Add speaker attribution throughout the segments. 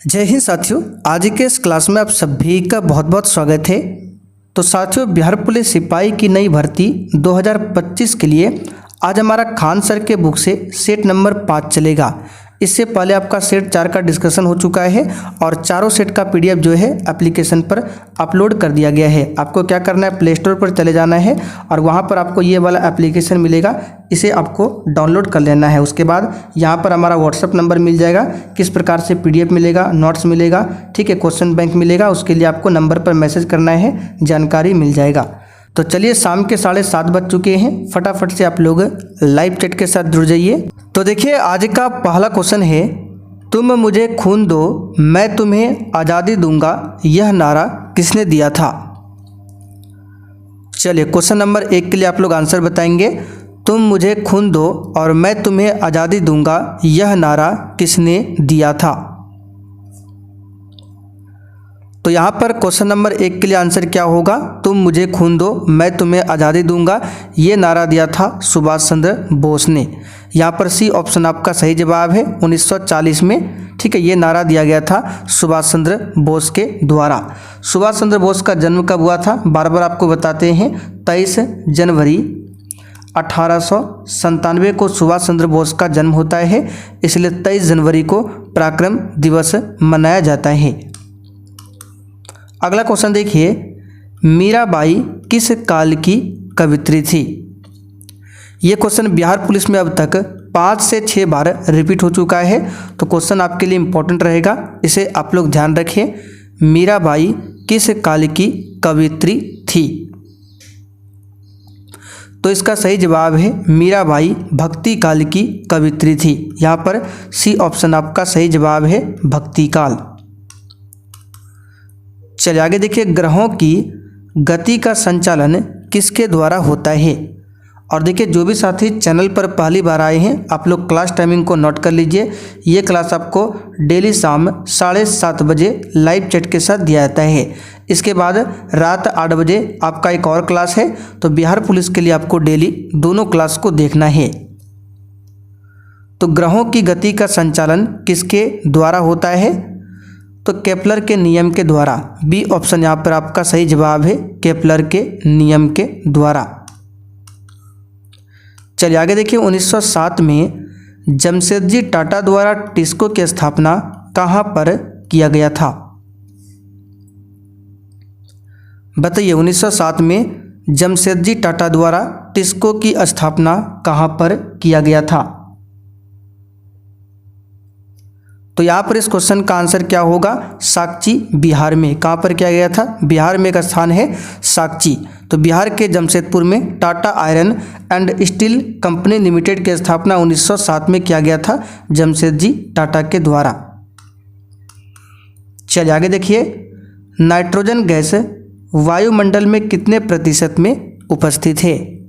Speaker 1: जय हिंद साथियों, आज के इस क्लास में आप सभी का बहुत बहुत स्वागत है। तो साथियों, बिहार पुलिस सिपाही की नई भर्ती 2025 के लिए आज हमारा खान सर के बुक से सेट नंबर 5 चलेगा। इससे पहले आपका सेट 4 का डिस्कशन हो चुका है और चारों सेट का पीडीएफ जो है एप्लीकेशन पर अपलोड कर दिया गया है। आपको क्या करना है, प्ले स्टोर पर चले जाना है और वहाँ पर आपको ये वाला एप्लीकेशन मिलेगा, इसे आपको डाउनलोड कर लेना है। उसके बाद यहाँ पर हमारा व्हाट्सअप नंबर मिल जाएगा, किस प्रकार से पीडीएफ मिलेगा, नोट्स मिलेगा, ठीक है, क्वेश्चन बैंक मिलेगा, उसके लिए आपको नंबर पर मैसेज करना है, जानकारी मिल जाएगा। तो चलिए, शाम के 7:30 बज चुके हैं, फटाफट से आप लोग लाइव चैट के साथ जुड़ जाइए। तो देखिए, आज का पहला क्वेश्चन है, तुम मुझे खून दो मैं तुम्हें आज़ादी दूंगा, यह नारा किसने दिया था। चलिए, क्वेश्चन नंबर 1 के लिए आप लोग आंसर बताएंगे। तुम मुझे खून दो और मैं तुम्हें आज़ादी दूंगा, यह नारा किसने दिया था। तो यहाँ पर क्वेश्चन नंबर 1 के लिए आंसर क्या होगा, तुम मुझे खून दो मैं तुम्हें आज़ादी दूंगा, ये नारा दिया था सुभाष चंद्र बोस ने। यहाँ पर सी ऑप्शन आपका सही जवाब है। 1940 में, ठीक है, ये नारा दिया गया था सुभाष चंद्र बोस के द्वारा। सुभाष चंद्र बोस का जन्म कब हुआ था, बार बार आपको बताते हैं। 23 जनवरी 1897 को सुभाष चंद्र बोस का जन्म होता है, इसलिए 23 जनवरी को पराक्रम दिवस मनाया जाता है। अगला क्वेश्चन देखिए, मीराबाई किस काल की कवित्री थी। ये क्वेश्चन बिहार पुलिस में अब तक 5 से 6 बार रिपीट हो चुका है, तो क्वेश्चन आपके लिए इम्पोर्टेंट रहेगा, इसे आप लोग ध्यान रखें। मीराबाई किस काल की कवित्री थी। तो इसका सही जवाब है मीराबाई भक्ति काल की कवित्री थी। यहाँ पर सी ऑप्शन आपका सही जवाब है, भक्ति काल। चलिए आगे देखिए, ग्रहों की गति का संचालन किसके द्वारा होता है। और देखिए, जो भी साथी चैनल पर पहली बार आए हैं, आप लोग क्लास टाइमिंग को नोट कर लीजिए। ये क्लास आपको डेली शाम 7:30 बजे लाइव चैट के साथ दिया जाता है। इसके बाद रात 8 बजे आपका एक और क्लास है। तो बिहार पुलिस के लिए आपको डेली दोनों क्लास को देखना है। तो ग्रहों की गति का संचालन किसके द्वारा होता है, तो केपलर के नियम के द्वारा। बी ऑप्शन यहाँ पर आपका सही जवाब है, केपलर के नियम के द्वारा। चलिए आगे देखिए, 1907 में जमशेदजी टाटा द्वारा टिस्को की स्थापना कहाँ पर किया गया था। बताइए, 1907 में जमशेदजी टाटा द्वारा टिस्को की स्थापना कहाँ पर किया गया था। तो यहाँ पर इस क्वेश्चन का आंसर क्या होगा, साक्ची, बिहार में। कहाँ पर किया गया था, बिहार में एक स्थान है साक्ची। तो बिहार के जमशेदपुर में Tata iron and steel company limited की स्थापना 1907 में किया गया था जमशेदजी टाटा के द्वारा। चलिए आगे देखिए, नाइट्रोजन गैस वायुमंडल में कितने प्रतिशत में उपस्थित है।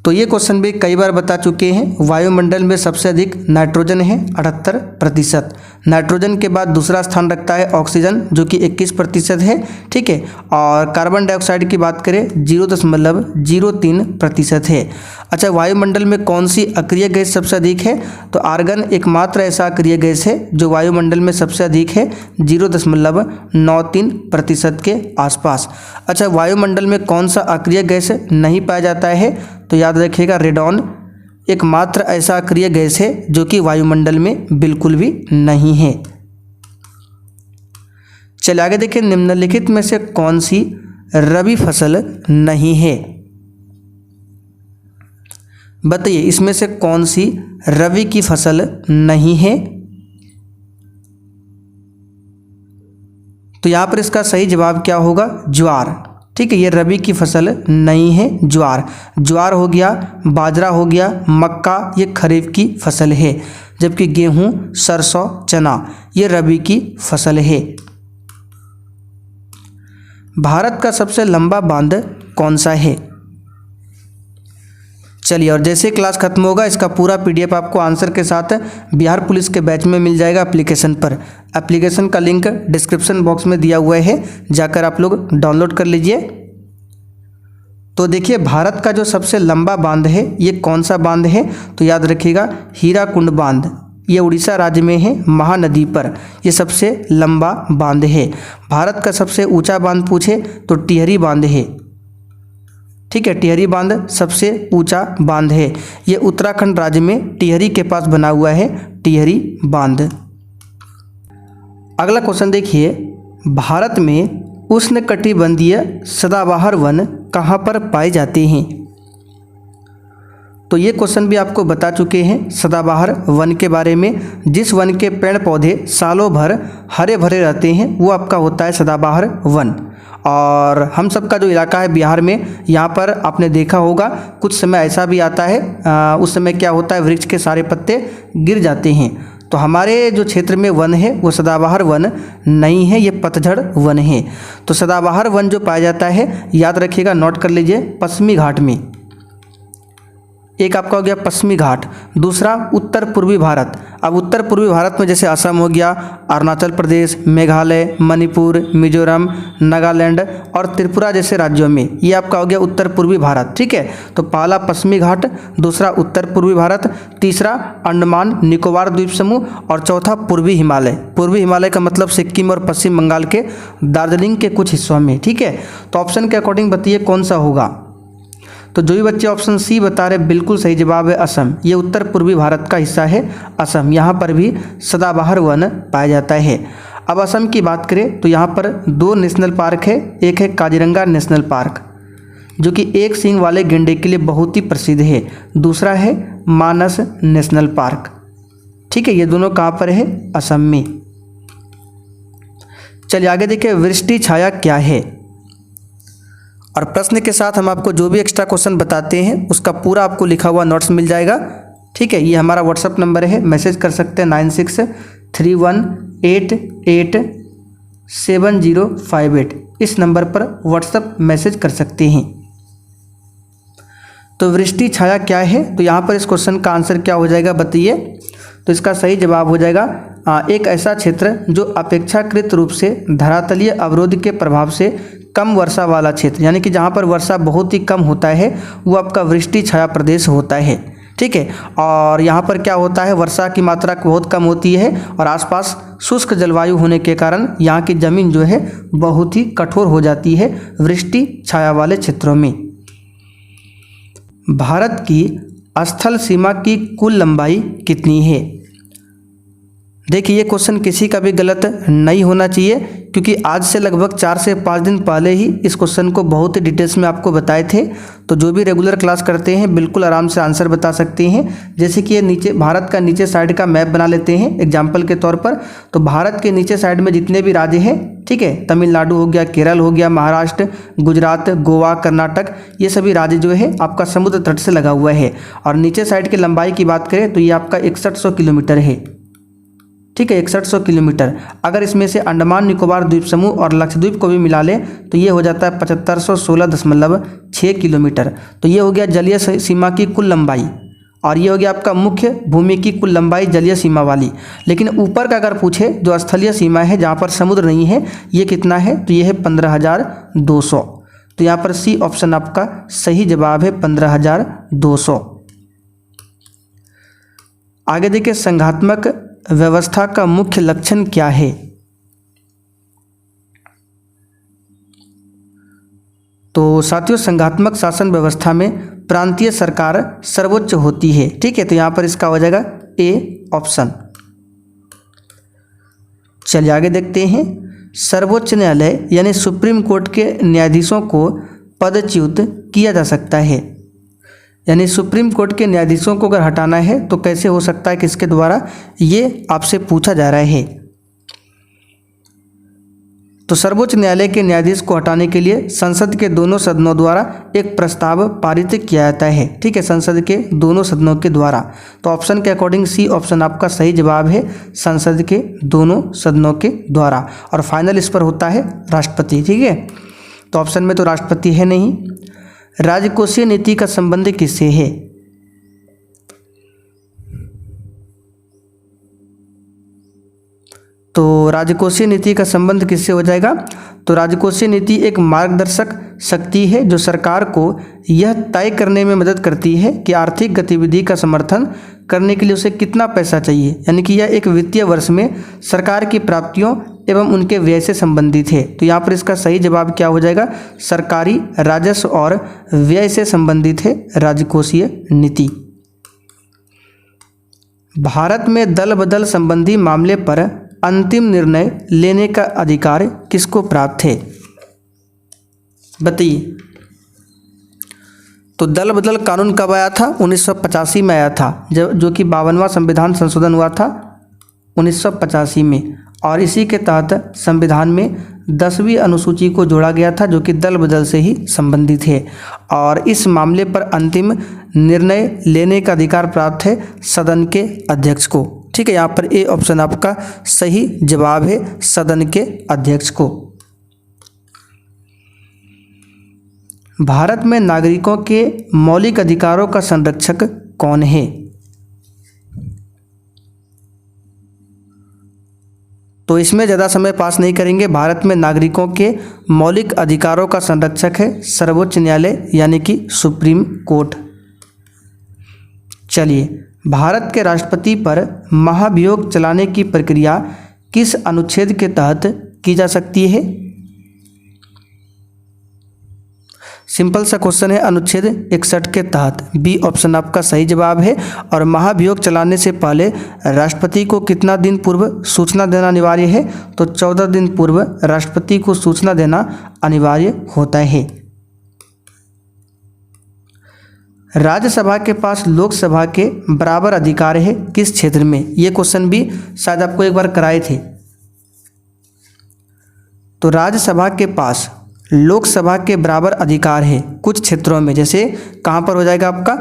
Speaker 1: तो ये क्वेश्चन भी कई बार बता चुके हैं। वायुमंडल में सबसे अधिक नाइट्रोजन है 78%। नाइट्रोजन के बाद दूसरा स्थान रखता है ऑक्सीजन, जो कि 21% है, ठीक है। और कार्बन डाइऑक्साइड की बात करें 0.03% है। अच्छा, वायुमंडल में कौन सी अक्रिय गैस सबसे अधिक है, तो आर्गन एकमात्र ऐसा अक्रिय गैस है जो वायुमंडल में सबसे अधिक है, 0.93% के आसपास। अच्छा, वायुमंडल में कौन सा अक्रिय गैस नहीं पाया जाता है, तो याद रखिएगा, रेडॉन एकमात्र ऐसा अक्रिय गैस है जो कि वायुमंडल में बिल्कुल भी नहीं है। चलिए आगे देखिए, निम्नलिखित में से कौन सी रबी फसल नहीं है। बताइए, इसमें से कौन सी रबी की फसल नहीं है। तो यहाँ पर इसका सही जवाब क्या होगा, ज्वार, ठीक है, ये रबी की फसल नहीं है, ज्वार। ज्वार हो गया, बाजरा हो गया, मक्का, ये खरीफ की फसल है, जबकि गेहूं, सरसों, चना ये रबी की फसल है। भारत का सबसे लंबा बांध कौन सा है। चलिए, और जैसे क्लास खत्म होगा इसका पूरा पीडीएफ आपको आंसर के साथ बिहार पुलिस के बैच में मिल जाएगा एप्लीकेशन पर। एप्लीकेशन का लिंक डिस्क्रिप्शन बॉक्स में दिया हुआ है, जाकर आप लोग डाउनलोड कर लीजिए। तो देखिए, भारत का जो सबसे लंबा बांध है ये कौन सा बांध है, तो याद रखिएगा हीराकुंड बांध। ये उड़ीसा राज्य में है, महानदी पर। ये सबसे लंबा बांध है। भारत का सबसे ऊंचा बांध पूछे तो टिहरी बांध है। ठीक है, टिहरी बांध सबसे ऊंचा बांध है। ये उत्तराखंड राज्य में टिहरी के पास बना हुआ है, टिहरी बांध। अगला क्वेश्चन देखिए, भारत में उष्णकटिबंधीय सदाबहार वन कहाँ पर पाए जाते हैं? तो ये क्वेश्चन भी आपको बता चुके हैं सदाबहार वन के बारे में। जिस वन के पेड़ पौधे सालों भर हरे भरे रहते हैं वो आपका होता है सदाबहार वन। और हम सब का जो इलाका है बिहार में, यहाँ पर आपने देखा होगा कुछ समय ऐसा भी आता है, उस समय क्या होता है, वृक्ष के सारे पत्ते गिर जाते हैं। तो हमारे जो क्षेत्र में वन है वो सदाबहार वन नहीं है, ये पतझड़ वन है। तो सदाबहार वन जो पाया जाता है, याद रखिएगा, नोट कर लीजिए, पश्चिमी घाट में। एक आपका हो गया पश्चिमी घाट, दूसरा उत्तर पूर्वी भारत। अब उत्तर पूर्वी भारत में जैसे असम हो गया, अरुणाचल प्रदेश, मेघालय, मणिपुर, मिजोरम, नागालैंड और त्रिपुरा जैसे राज्यों में, ये आपका हो गया उत्तर पूर्वी भारत। ठीक है, तो पहला पश्चिमी घाट, दूसरा उत्तर पूर्वी भारत, तीसरा अंडमान निकोबार द्वीप समूह और चौथा पूर्वी हिमालय। पूर्वी हिमालय का मतलब सिक्किम और पश्चिम बंगाल के दार्जिलिंग के कुछ हिस्सों में। ठीक है, तो ऑप्शन के अकॉर्डिंग बताइए कौन सा होगा। तो जो भी बच्चे ऑप्शन सी बता रहे बिल्कुल सही जवाब है असम। ये उत्तर पूर्वी भारत का हिस्सा है असम, यहाँ पर भी सदाबहार वन पाया जाता है। अब असम की बात करें तो यहाँ पर 2 नेशनल पार्क है। एक है काजीरंगा नेशनल पार्क जो कि एक सींग वाले गेंडे के लिए बहुत ही प्रसिद्ध है, दूसरा है मानस नेशनल पार्क। ठीक है, ये दोनों कहाँ पर है, असम में। चलिए आगे देखिए, वृष्टि छाया क्या है। और प्रश्न के साथ हम आपको जो भी एक्स्ट्रा क्वेश्चन बताते हैं उसका पूरा आपको लिखा हुआ नोट्स मिल जाएगा। ठीक है, ये हमारा व्हाट्सअप नंबर है, मैसेज कर सकते हैं 9631887058। इस नंबर पर व्हाट्सअप मैसेज कर सकते हैं। तो वृष्टि छाया क्या है, तो यहाँ पर इस क्वेश्चन का आंसर क्या हो जाएगा बताइए। तो इसका सही जवाब हो जाएगा एक ऐसा क्षेत्र जो अपेक्षाकृत रूप से धरातलीय अवरोध के प्रभाव से कम वर्षा वाला क्षेत्र, यानी कि जहाँ पर वर्षा बहुत ही कम होता है वो आपका वृष्टि छाया प्रदेश होता है। ठीक है, और यहाँ पर क्या होता है, वर्षा की मात्रा बहुत कम होती है और आसपास शुष्क जलवायु होने के कारण यहाँ की ज़मीन जो है बहुत ही कठोर हो जाती है वृष्टि छाया वाले क्षेत्रों में। भारत की स्थल सीमा की कुल लंबाई कितनी है? देखिए ये क्वेश्चन किसी का भी गलत नहीं होना चाहिए, क्योंकि आज से लगभग 4 से 5 दिन पहले ही इस क्वेश्चन को बहुत ही डिटेल्स में आपको बताए थे। तो जो भी रेगुलर क्लास करते हैं बिल्कुल आराम से आंसर बता सकते हैं। जैसे कि ये नीचे भारत का नीचे साइड का मैप बना लेते हैं एग्जाम्पल के तौर पर। तो भारत के नीचे साइड में जितने भी राज्य हैं, ठीक है, तमिलनाडु हो गया, केरल हो गया, महाराष्ट्र, गुजरात, गोवा, कर्नाटक, ये सभी राज्य जो है आपका समुद्र तट से लगा हुआ है। और नीचे साइड की लंबाई की बात करें तो ये आपका 6100 किलोमीटर है। ठीक है, 6100 किलोमीटर। अगर इसमें से अंडमान निकोबार द्वीप समूह और लक्षद्वीप को भी मिला लें तो ये हो जाता है 7516.6 किलोमीटर। तो ये हो गया जलीय सीमा की कुल लंबाई, और ये हो गया आपका मुख्य भूमि की कुल लंबाई जलीय सीमा वाली। लेकिन ऊपर का अगर पूछे जो स्थलीय सीमा है जहाँ पर समुद्र नहीं है, ये कितना है, तो ये है 15200। तो यहाँ पर सी ऑप्शन आपका सही जवाब है, 15200। आगे देखिए, संघात्मक व्यवस्था का मुख्य लक्षण क्या है? तो साथियों, संघात्मक शासन व्यवस्था में प्रांतीय सरकार सर्वोच्च होती है। ठीक है, तो यहाँ पर इसका हो जाएगा ए ऑप्शन। चलिए आगे देखते हैं, सर्वोच्च न्यायालय यानी सुप्रीम कोर्ट के न्यायाधीशों को पदच्युत किया जा सकता है। यानी सुप्रीम कोर्ट के न्यायाधीशों को अगर हटाना है तो कैसे हो सकता है, किसके द्वारा, ये आपसे पूछा जा रहा है। तो सर्वोच्च न्यायालय के न्यायाधीश को हटाने के लिए संसद के दोनों सदनों द्वारा एक प्रस्ताव पारित किया जाता है। ठीक है, संसद के दोनों सदनों के द्वारा। तो ऑप्शन के अकॉर्डिंग सी ऑप्शन आपका सही जवाब है, संसद के दोनों सदनों के द्वारा। और फाइनल इस पर होता है राष्ट्रपति। ठीक है, तो ऑप्शन में तो राष्ट्रपति है नहीं। राजकोषीय नीति का संबंध किससे है? तो राजकोषीय नीति का संबंध किससे हो जाएगा? तो राजकोषीय नीति एक मार्गदर्शक शक्ति है जो सरकार को यह तय करने में मदद करती है कि आर्थिक गतिविधि का समर्थन करने के लिए उसे कितना पैसा चाहिए, यानी कि यह एक वित्तीय वर्ष में सरकार की प्राप्तियों एवं उनके व्यय से संबंधित है। तो यहाँ पर इसका सही जवाब क्या हो जाएगा? सरकारी राजस्व और व्यय से संबंधित है राजकोषीय नीति। भारत में दल बदल संबंधी मामले पर अंतिम निर्णय लेने का अधिकार किसको प्राप्त है? बताइए। तो दल बदल कानून कब आया था? 1985 में आया था, जो कि 52वां संविधान संशोधन हुआ था 1985 में, और इसी के तहत संविधान में 10वीं अनुसूची को जोड़ा गया था जो कि दल बदल से ही संबंधित है। और इस मामले पर अंतिम निर्णय लेने का अधिकार प्राप्त है सदन के अध्यक्ष को। ठीक है, यहाँ पर ए ऑप्शन आपका सही जवाब है, सदन के अध्यक्ष को। भारत में नागरिकों के मौलिक अधिकारों का संरक्षक कौन है? तो इसमें ज़्यादा समय पास नहीं करेंगे। भारत में नागरिकों के मौलिक अधिकारों का संरक्षक है सर्वोच्च न्यायालय, यानी कि सुप्रीम कोर्ट। चलिए, भारत के राष्ट्रपति पर महाभियोग चलाने की प्रक्रिया किस अनुच्छेद के तहत की जा सकती है? सिंपल सा क्वेश्चन है, अनुच्छेद 61 के तहत। बी ऑप्शन आपका सही जवाब है। और महाभियोग चलाने से पहले राष्ट्रपति को कितना दिन पूर्व सूचना देना अनिवार्य है? तो 14 दिन पूर्व राष्ट्रपति को सूचना देना अनिवार्य होता है। राज्यसभा के पास लोकसभा के बराबर अधिकार है किस क्षेत्र में? ये क्वेश्चन भी शायद आपको एक बार कराए थे। तो राज्यसभा के पास लोकसभा के बराबर अधिकार है कुछ क्षेत्रों में, जैसे कहाँ पर हो जाएगा आपका?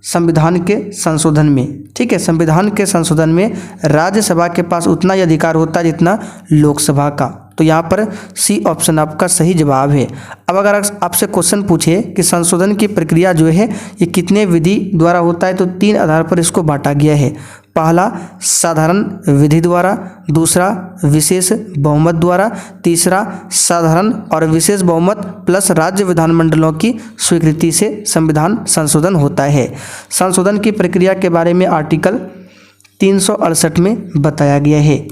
Speaker 1: संविधान के संशोधन में। ठीक है, संविधान के संशोधन में राज्यसभा के पास उतना ही अधिकार होता है जितना लोकसभा का। तो यहाँ पर सी ऑप्शन आपका सही जवाब है। अब अगर आपसे क्वेश्चन पूछे कि संशोधन की प्रक्रिया जो है ये कितने विधि द्वारा होता है, तो 3 आधार पर इसको बांटा गया है। पहला साधारण विधि द्वारा, दूसरा विशेष बहुमत द्वारा, तीसरा साधारण और विशेष बहुमत प्लस राज्य विधानमंडलों की स्वीकृति से संविधान संशोधन होता है। संशोधन की प्रक्रिया के बारे में आर्टिकल 368 में बताया गया है।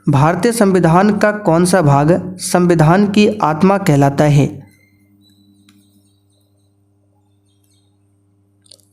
Speaker 1: भारतीय संविधान का कौन सा भाग संविधान की आत्मा कहलाता है?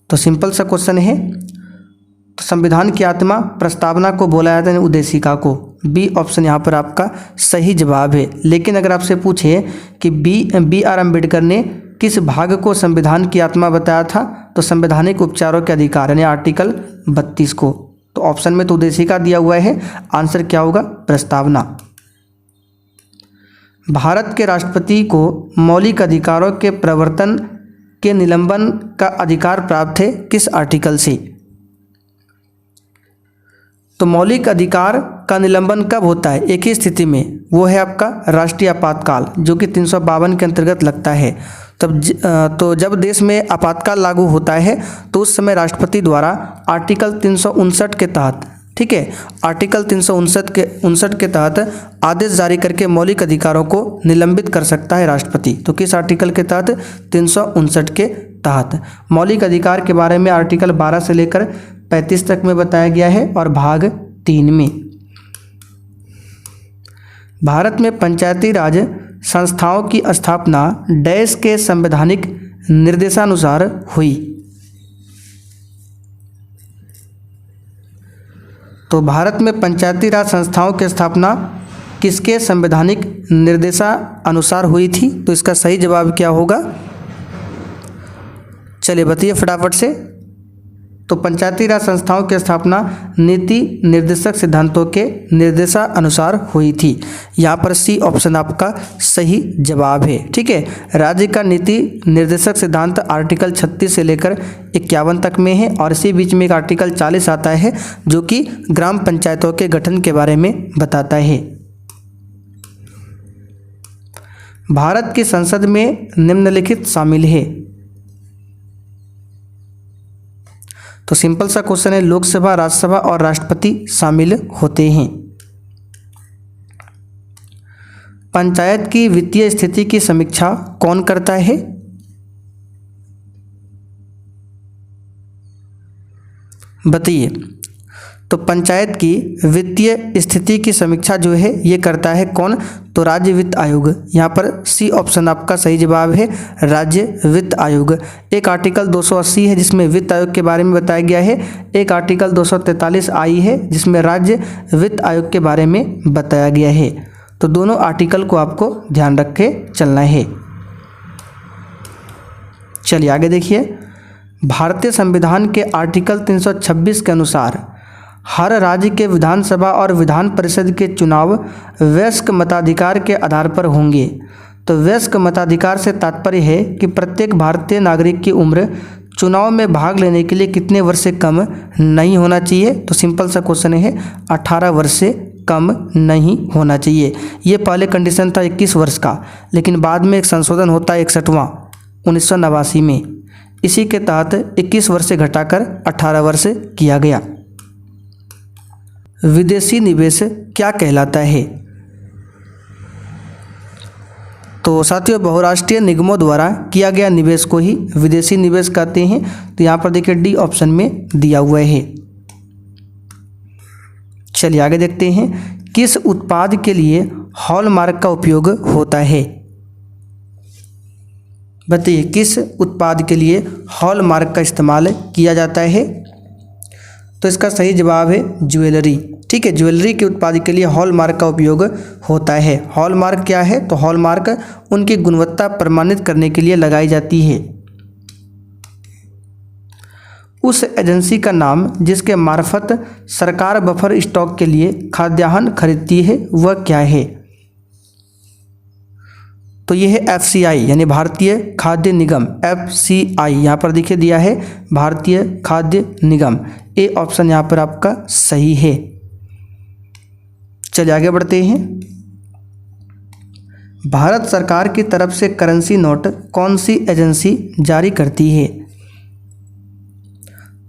Speaker 1: तो सिंपल सा क्वेश्चन है, तो संविधान की आत्मा प्रस्तावना को बोला जाता है, उद्देशिका को। बी ऑप्शन यहाँ पर आपका सही जवाब है। लेकिन अगर आपसे पूछे कि बी आर अम्बेडकर ने किस भाग को संविधान की आत्मा बताया था, तो संवैधानिक उपचारों के अधिकार यानी आर्टिकल 32 को। तो ऑप्शन में तो उद्देशिका दिया हुआ है, आंसर क्या होगा? प्रस्तावना। भारत के राष्ट्रपति को मौलिक अधिकारों के प्रवर्तन के निलंबन का अधिकार प्राप्त है किस आर्टिकल से? तो मौलिक अधिकार का निलंबन कब होता है? एक ही स्थिति में, वो है आपका राष्ट्रीय आपातकाल, जो कि 352 के अंतर्गत लगता है। तो जब देश में आपातकाल लागू होता है तो उस समय राष्ट्रपति द्वारा आर्टिकल 359 के तहत, ठीक है, आर्टिकल 359 के तहत आदेश जारी करके मौलिक अधिकारों को निलंबित कर सकता है राष्ट्रपति। तो किस आर्टिकल के तहत? 359 के तहत। मौलिक अधिकार के बारे में आर्टिकल 12 से लेकर 35 तक में बताया गया है और भाग 3 में। भारत में पंचायती राज संस्थाओं की स्थापना डैश के संवैधानिक निर्देशानुसार हुई। तो भारत में पंचायती राज संस्थाओं की स्थापना किसके संवैधानिक निर्देशानुसार हुई थी? तो इसका सही जवाब क्या होगा? चलिए बताइए फटाफट से। तो पंचायती राज संस्थाओं की स्थापना नीति निर्देशक सिद्धांतों के निर्देशानुसार हुई थी। यहाँ पर सी ऑप्शन आपका सही जवाब है। ठीक है, राज्य का नीति निर्देशक सिद्धांत आर्टिकल 36 से लेकर 51 तक में है और इसी बीच में एक आर्टिकल 40 आता है जो कि ग्राम पंचायतों के गठन के बारे में बताता है। भारत की संसद में निम्नलिखित शामिल है। तो सिंपल सा क्वेश्चन है, लोकसभा, राज्यसभा और राष्ट्रपति शामिल होते हैं। पंचायत की वित्तीय स्थिति की समीक्षा कौन करता है? बताइए। तो पंचायत की वित्तीय स्थिति की समीक्षा जो है ये करता है कौन? तो राज्य वित्त आयोग। यहाँ पर सी ऑप्शन आपका सही जवाब है, राज्य वित्त आयोग। एक आर्टिकल 280 है जिसमें वित्त आयोग के बारे में बताया गया है, एक आर्टिकल 243 आई है जिसमें राज्य वित्त आयोग के बारे में बताया गया है। तो दोनों आर्टिकल को आपको ध्यान रख के चलना है। चलिए आगे देखिए। भारतीय संविधान के आर्टिकल 326 के अनुसार हर राज्य के विधानसभा और विधान परिषद के चुनाव वयस्क मताधिकार के आधार पर होंगे। तो वयस्क मताधिकार से तात्पर्य है कि प्रत्येक भारतीय नागरिक की उम्र चुनाव में भाग लेने के लिए कितने वर्ष से कम नहीं होना चाहिए? तो सिंपल सा क्वेश्चन है, 18 वर्ष से कम नहीं होना चाहिए। ये पहले कंडीशन था 21 वर्ष का, लेकिन बाद में एक संशोधन होता है 61वां 1989 में, इसी के तहत 21 वर्ष से घटाकर 18 वर्ष किया गया। विदेशी निवेश क्या कहलाता है? तो साथियों, बहुराष्ट्रीय निगमों द्वारा किया गया निवेश को ही विदेशी निवेश कहते हैं। तो यहाँ पर देखिए डी ऑप्शन में दिया हुआ है। चलिए आगे देखते हैं। किस उत्पाद के लिए हॉलमार्क का उपयोग होता है? बताइए, किस उत्पाद के लिए हॉलमार्क का इस्तेमाल किया जाता है? तो इसका सही जवाब है ज्वेलरी। ठीक है, ज्वेलरी के उत्पाद के लिए हॉलमार्क का उपयोग होता है। हॉलमार्क क्या है? तो हॉलमार्क उनकी गुणवत्ता प्रमाणित करने के लिए लगाई जाती है। उस एजेंसी का नाम जिसके मार्फत सरकार बफर स्टॉक के लिए खाद्यान्न खरीदती है वह क्या है? तो यह है FCI यानी भारतीय खाद्य निगम। FCI यहाँ पर दिखे दिया है भारतीय खाद्य निगम। ए ऑप्शन यहाँ पर आपका सही है। चलिए आगे बढ़ते हैं। भारत सरकार की तरफ से करेंसी नोट कौन सी एजेंसी जारी करती है?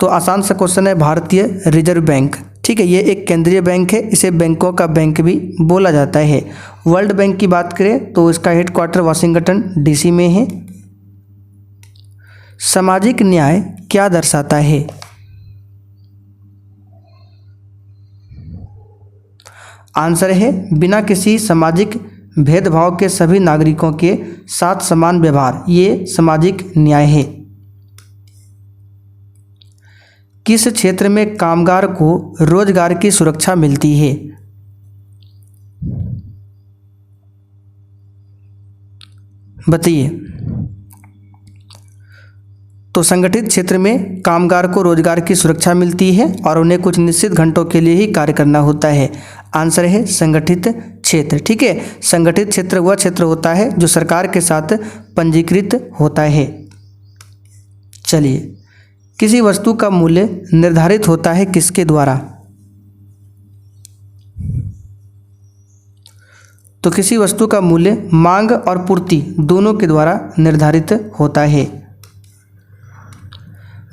Speaker 1: तो आसान सा क्वेश्चन है, भारतीय रिजर्व बैंक। ठीक है, ये एक केंद्रीय बैंक है, इसे बैंकों का बैंक भी बोला जाता है। वर्ल्ड बैंक की बात करें तो इसका हेडक्वार्टर वाशिंगटन DC में है। सामाजिक न्याय क्या दर्शाता है? आंसर है बिना किसी सामाजिक भेदभाव के सभी नागरिकों के साथ समान व्यवहार, ये सामाजिक न्याय है। किस क्षेत्र में कामगार को रोजगार की सुरक्षा मिलती है? बताइए। तो संगठित क्षेत्र में कामगार को रोजगार की सुरक्षा मिलती है और उन्हें कुछ निश्चित घंटों के लिए ही कार्य करना होता है। आंसर है संगठित क्षेत्र। ठीक है, संगठित क्षेत्र वह क्षेत्र होता है जो सरकार के साथ पंजीकृत होता है। चलिए, किसी वस्तु का मूल्य निर्धारित होता है किसके द्वारा? तो किसी वस्तु का मूल्य मांग और पूर्ति दोनों के द्वारा निर्धारित होता है।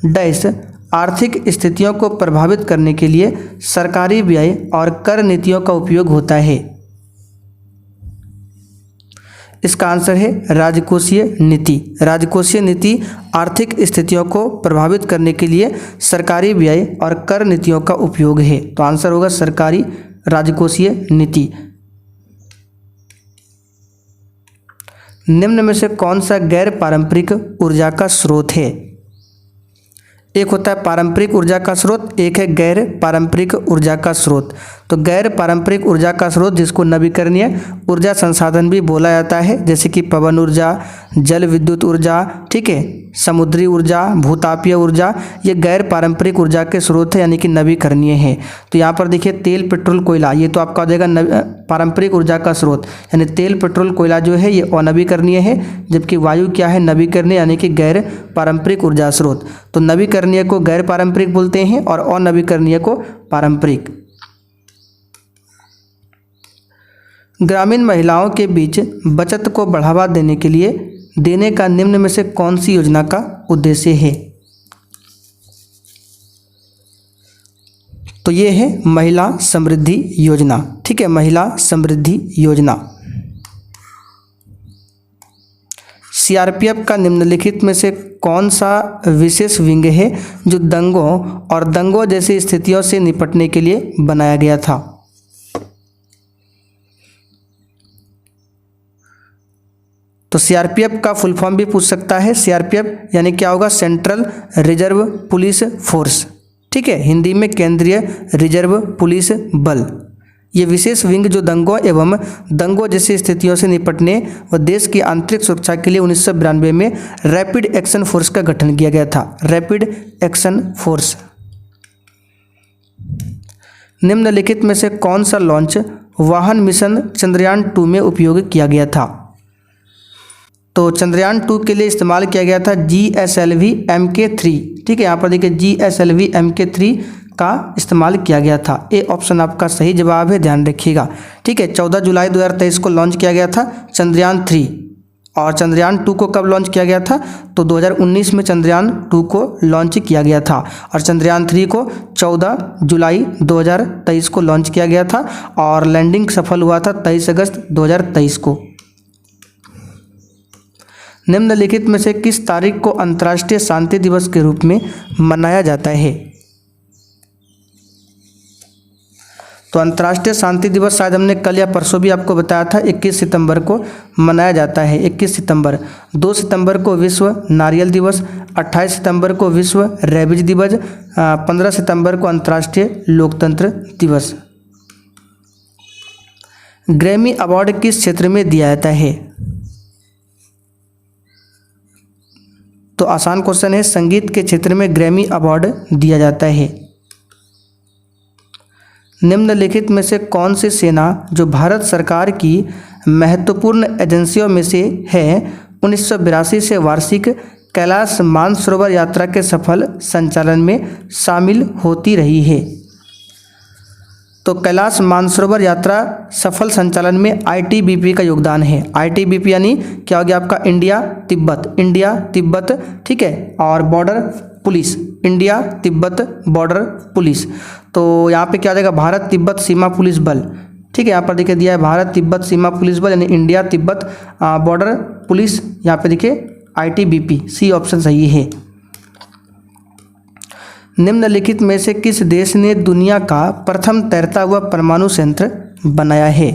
Speaker 1: डैश आर्थिक स्थितियों को प्रभावित करने के लिए सरकारी व्यय और कर नीतियों का उपयोग होता है। इसका आंसर है राजकोषीय नीति। राजकोषीय नीति आर्थिक स्थितियों को प्रभावित करने के लिए सरकारी व्यय और कर नीतियों का उपयोग है। तो आंसर होगा सरकारी राजकोषीय नीति। निम्न में से कौन सा गैर पारंपरिक ऊर्जा का स्रोत है? एक होता है पारंपरिक ऊर्जा का स्रोत, एक है गैर पारंपरिक ऊर्जा का स्रोत। तो गैर पारंपरिक ऊर्जा का स्रोत जिसको नवीकरणीय ऊर्जा संसाधन भी बोला जाता है, जैसे कि पवन ऊर्जा, जल विद्युत ऊर्जा, ठीक है, समुद्री ऊर्जा, भूतापीय ऊर्जा, ये गैर पारंपरिक ऊर्जा के स्रोत है यानी कि नवीकरणीय है। तो यहाँ पर देखिए तेल, पेट्रोल, कोयला, ये तो आपका हो जाएगा पारंपरिक ऊर्जा का स्रोत, यानी तेल, पेट्रोल, कोयला जो है ये अनवीकरणीय है, जबकि वायु क्या है? नवीकरणीय यानी कि गैर पारंपरिक ऊर्जा स्रोत। तो नवीकरणीय को गैर पारंपरिक बोलते हैं और अनवीकरणीय को पारंपरिक। ग्रामीण महिलाओं के बीच बचत को बढ़ावा देने के लिए देने का निम्न में से कौन सी योजना का उद्देश्य है? तो ये है महिला समृद्धि योजना। ठीक है, महिला समृद्धि योजना। सीआरपीएफ का निम्नलिखित में से कौन सा विशेष विंग है जो दंगों और दंगों जैसी स्थितियों से निपटने के लिए बनाया गया था? तो सीआरपीएफ का फुल फॉर्म भी पूछ सकता है। सीआरपीएफ यानी क्या होगा? Central reserve police force. ठीक है, हिंदी में केंद्रीय रिजर्व पुलिस बल। ये विशेष विंग जो दंगों एवं दंगों जैसी स्थितियों से निपटने व देश की आंतरिक सुरक्षा के लिए 1992 में रैपिड एक्शन फोर्स का गठन किया गया था। Rapid action force. निम्नलिखित में से कौन सा लॉन्च वाहन मिशन चंद्रयान 2 में उपयोग किया गया था? तो चंद्रयान 2 के लिए इस्तेमाल किया गया था GSLV Mk3। ठीक है, यहाँ पर देखिए GSLV Mk3 का इस्तेमाल किया गया था। ए ऑप्शन आपका सही जवाब है, ध्यान रखिएगा। ठीक है, 14 जुलाई 2023 को लॉन्च किया गया था चंद्रयान 3। और चंद्रयान 2 को कब लॉन्च किया गया था? तो 2019 में चंद्रयान 2 को लॉन्च किया गया था और चंद्रयान 3 को 14 जुलाई 2023 को लॉन्च किया गया था और लैंडिंग सफल हुआ था 23 अगस्त 2023 को। निम्नलिखित में से किस तारीख को अंतर्राष्ट्रीय शांति दिवस के रूप में मनाया जाता है? तो अंतर्राष्ट्रीय शांति दिवस शायद हमने कल या परसों भी आपको बताया था, 21 सितंबर को मनाया जाता है। 21 सितंबर। 2 सितंबर को विश्व नारियल दिवस, 28 सितंबर को विश्व रेबीज दिवस, 15 सितंबर को अंतर्राष्ट्रीय लोकतंत्र दिवस। ग्रैमी अवार्ड किस क्षेत्र में दिया जाता है? तो आसान क्वेश्चन है, संगीत के क्षेत्र में ग्रैमी अवार्ड दिया जाता है। निम्नलिखित में से कौन सी सेना जो भारत सरकार की महत्वपूर्ण एजेंसियों में से है 1982 से वार्षिक कैलाश मानसरोवर यात्रा के सफल संचालन में शामिल होती रही है? तो कैलाश मानसरोवर यात्रा सफल संचालन में ITBP का योगदान है। ITBP यानी क्या हो गया आपका? इंडिया तिब्बत। इंडिया तिब्बत। ठीक है, और border police, India Tibet border police. तो यहाँ पे क्या आ जाएगा? भारत तिब्बत सीमा पुलिस बल। ठीक है, यहाँ पर देखिए दिया है भारत तिब्बत सीमा पुलिस बल यानी इंडिया तिब्बत बॉर्डर पुलिस। यहाँ पे देखिए ITBP, सी ऑप्शन सही है। निम्नलिखित में से किस देश ने दुनिया का प्रथम तैरता हुआ परमाणु संयंत्र बनाया है?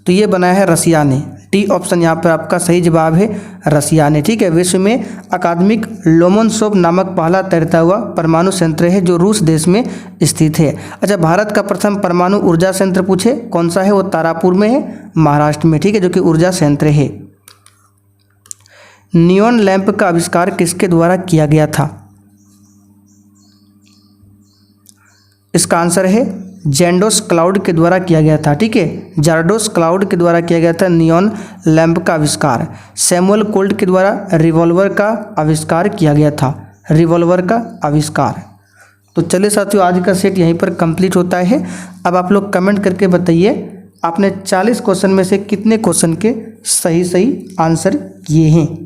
Speaker 1: तो ये बनाया है रसिया ने। डी ऑप्शन यहाँ पर आपका सही जवाब है, रसिया ने। ठीक है, विश्व में अकादमिक लोमोनसोव नामक पहला तैरता हुआ परमाणु संयंत्र है जो रूस देश में स्थित है। अच्छा, भारत का प्रथम परमाणु ऊर्जा संयंत्र पूछे कौन सा है? वो तारापुर में है, महाराष्ट्र में। ठीक है, जो कि ऊर्जा संयंत्र है। नियॉन लैंप का आविष्कार किसके द्वारा किया गया था? इसका आंसर है जैंडोस क्लाउड के द्वारा किया गया था। ठीक है, जार्डोस क्लाउड के द्वारा किया गया था नियॉन लैंप का आविष्कार। सैमुअल कोल्ट के द्वारा रिवॉल्वर का आविष्कार किया गया था। रिवॉल्वर का आविष्कार। तो चलिए साथियों, आज का सेट यहीं पर कंप्लीट होता है। अब आप लोग कमेंट करके बताइए आपने 40 क्वेश्चन में से कितने क्वेश्चन के सही आंसर किए हैं।